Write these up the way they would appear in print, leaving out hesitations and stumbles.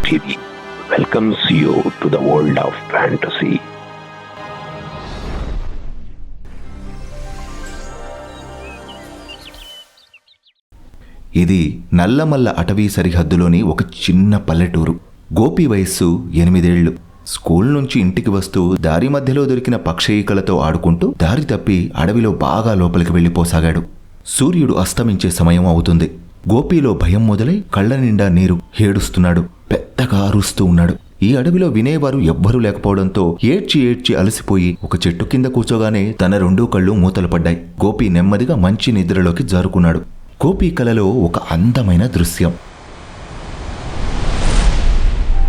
TV welcomes you to the world of fantasy. ఇది నల్లమల్ల అటవీ సరిహద్దులోని ఒక చిన్న పల్లెటూరు. గోపి వయస్సు 8 ఏళ్లు. స్కూల్ నుంచి ఇంటికి వస్తూ దారి మధ్యలో దొరికిన పక్షీకలతో ఆడుకుంటూ దారి తప్పి అడవిలో బాగా లోపలికి వెళ్లిపోసాగాడు. సూర్యుడు అస్తమించే సమయం అవుతుంది. గోపిలో భయం మొదలై కళ్ల నిండా నీరు. ఏడుస్తున్నాడు. పెద్దగా అరుస్తూ ఉన్నాడు. ఈ అడవిలో వినేవారు ఎవ్వరూ లేకపోవడంతో ఏడ్చి అలసిపోయి ఒక చెట్టు కింద కూర్చోగానే తన 2 కళ్ళు మూతలు పడ్డాయి. గోపి నెమ్మదిగా మంచి నిద్రలోకి జారుకున్నాడు. గోపి కలలో ఒక అందమైన దృశ్యం.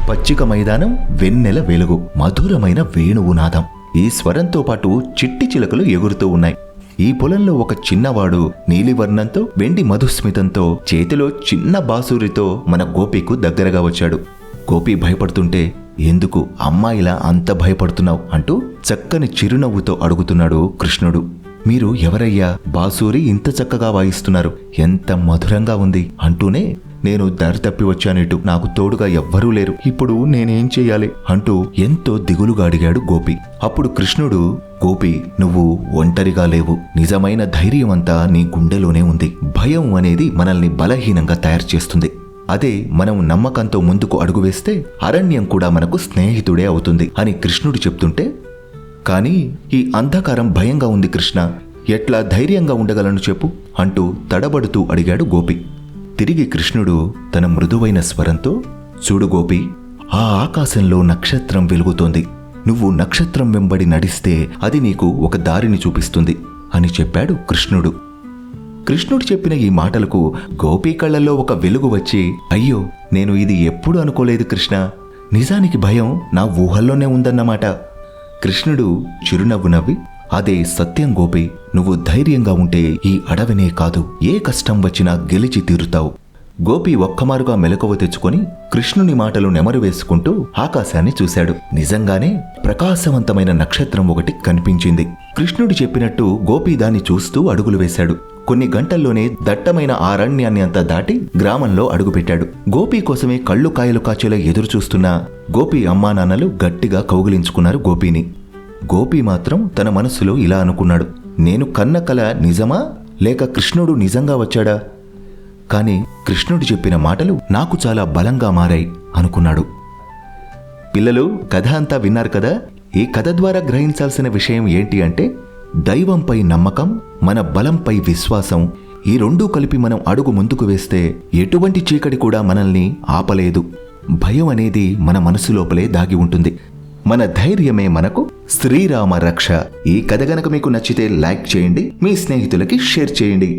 పచ్చిక మైదానం, వెన్నెల వెలుగు, మధురమైన వేణువు నాదం. ఈ స్వరంతో పాటు చిట్టి చిలకలు ఎగురుతూ ఉన్నాయి. ఈ పొలంలో ఒక చిన్నవాడు నీలివర్ణంతో వెండి మధుస్మితంతో చేతిలో చిన్న బాసూరితో మన గోపికు దగ్గరగా వచ్చాడు. గోపి భయపడుతుంటే, ఎందుకు అమ్మాయిలా అంత భయపడుతున్నావు అంటూ చక్కని చిరునవ్వుతో అడుగుతున్నాడు కృష్ణుడు. మీరు ఎవరయ్యా? బాసూరి ఇంత చక్కగా వాయిస్తున్నారు, ఎంత మధురంగా ఉంది అంటూనే, నేను దారి తప్పి వచ్చానిటు, నాకు తోడుగా ఎవ్వరూ లేరు, ఇప్పుడు నేనేం చెయ్యాలి అంటూ ఎంతో దిగులుగా అడిగాడు గోపి. అప్పుడు కృష్ణుడు, గోపి, నువ్వు ఒంటరిగా లేవు. నిజమైన ధైర్యమంతా నీ గుండెలోనే ఉంది. భయం అనేది మనల్ని బలహీనంగా తయారు చేస్తుంది. అదే మనం నమ్మకంతో ముందుకు అడుగు వేస్తే అరణ్యం కూడా మనకు స్నేహితుడే అవుతుంది అని కృష్ణుడు చెప్తుంటే, కానీ ఈ అంధకారం భయంగా ఉంది కృష్ణ, ఎట్లా ధైర్యంగా ఉండగలను చెప్పు అంటూ తడబడుతూ అడిగాడు గోపి. తిరిగి కృష్ణుడు తన మృదువైన స్వరంతో, చూడు గోపి, ఆ ఆకాశంలో నక్షత్రం వెలుగుతోంది. నువ్వు నక్షత్రం వెంబడి నడిస్తే అది నీకు ఒక దారిని చూపిస్తుంది అని చెప్పాడు కృష్ణుడు. కృష్ణుడు చెప్పిన ఈ మాటలకు గోపి కళ్ళల్లో ఒక వెలుగు వచ్చి, అయ్యో, నేను ఇది ఎప్పుడు అనుకోలేదు కృష్ణ, నిజానికి భయం నా ఊహల్లోనే ఉందన్నమాట. కృష్ణుడు చిరునవ్వు నవ్వి, అదే సత్యం గోపి, నువ్వు ధైర్యంగా ఉంటే ఈ అడవినే కాదు, ఏ కష్టం వచ్చినా గెలిచి తీరుతావు. గోపి ఒక్కమారుగా మెలకువ తెచ్చుకొని కృష్ణుని మాటలు నెమరు వేసుకుంటూ ఆకాశాన్ని చూశాడు. నిజంగానే ప్రకాశవంతమైన నక్షత్రం ఒకటి కనిపించింది. కృష్ణుడు చెప్పినట్టు గోపి దాన్ని చూస్తూ అడుగులు వేశాడు. కొన్ని గంటల్లోనే దట్టమైన అరణ్యాన్ని అంతా దాటి గ్రామంలో అడుగుపెట్టాడు. గోపి కోసమే కళ్ళు కాయలు కాచేలా ఎదురు చూస్తున్న గోపి అమ్మా నాన్నలు గట్టిగా కౌగిలించుకున్నారు గోపిని. గోపి మాత్రం తన మనసులో ఇలా అనుకున్నాడు, నేను కన్న కల నిజమా లేక కృష్ణుడు నిజంగా వచ్చాడా? కాని కృష్ణుడు చెప్పిన మాటలు నాకు చాలా బలంగా మారాయి అనుకున్నాడు. పిల్లలు, కథ అంతా విన్నారు కదా. ఈ కథ ద్వారా గ్రహించాల్సిన విషయం ఏంటి అంటే, దైవంపై నమ్మకం, మన బలంపై విశ్వాసం, ఈ 2 కలిపి మనం అడుగు ముందుకు వేస్తే ఎటువంటి చీకటి కూడా మనల్ని ఆపలేదు. భయం అనేది మన మనసు లోపలే దాగి ఉంటుంది. మన ధైర్యమే మనకు శ్రీరామ రక్ష. ఈ కథ గనక మీకు నచ్చితే లైక్ చేయండి, మీ స్నేహితులకి షేర్ చేయండి.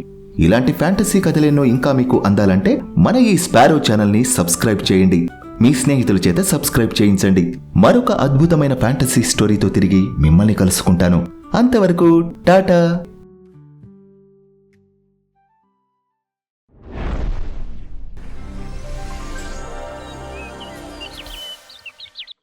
ఇలాంటి ఫ్యాంటసీ కథలెన్నో ఇంకా మీకు అందాలంటే మన ఈ స్పారో ఛానల్ని సబ్స్క్రైబ్ చేయండి. మీ స్నేహితుల చేత సబ్స్క్రైబ్ చేయించండి. మరొక అద్భుతమైన ఫ్యాంటసీ స్టోరీతో తిరిగి మిమ్మల్ని కలుసుకుంటాను. అంతవరకు టాటా.